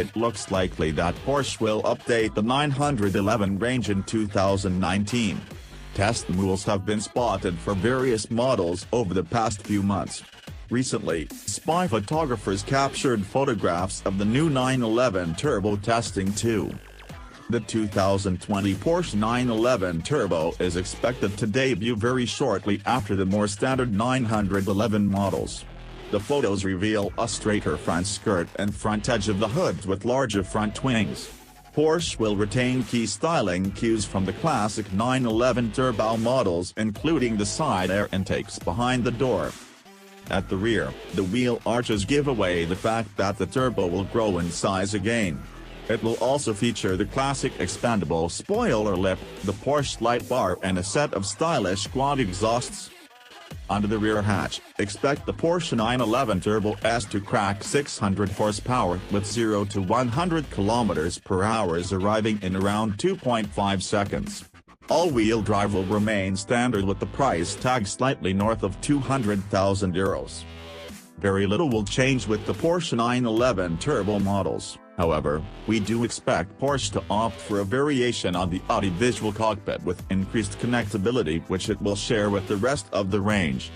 it looks likely that Porsche will update the 911 range in 2019. Test mules have been spotted for various models over the past few months. Recently, spy photographers captured photographs of the new 911 Turbo testing too. The 2020 Porsche 911 Turbo is expected to debut very shortly after the more standard 911 models. The photos reveal a straighter front skirt and front edge of the hood with larger front wings. Porsche will retain key styling cues from the classic 911 Turbo models, including the side air intakes behind the door. At the rear, the wheel arches give away the fact that the Turbo will grow in size again. It will also feature the classic expandable spoiler lip, the Porsche light bar and a set of stylish quad exhausts. Under the rear hatch, expect the Porsche 911 Turbo S to crack 600 horsepower with 0 to 100 km/h arriving in around 2.5 seconds. All-wheel drive will remain standard with the price tag slightly north of €200,000. Very little will change with the Porsche 911 Turbo models, however, we do expect Porsche to opt for a variation on the audiovisual cockpit with increased connectability which it will share with the rest of the range.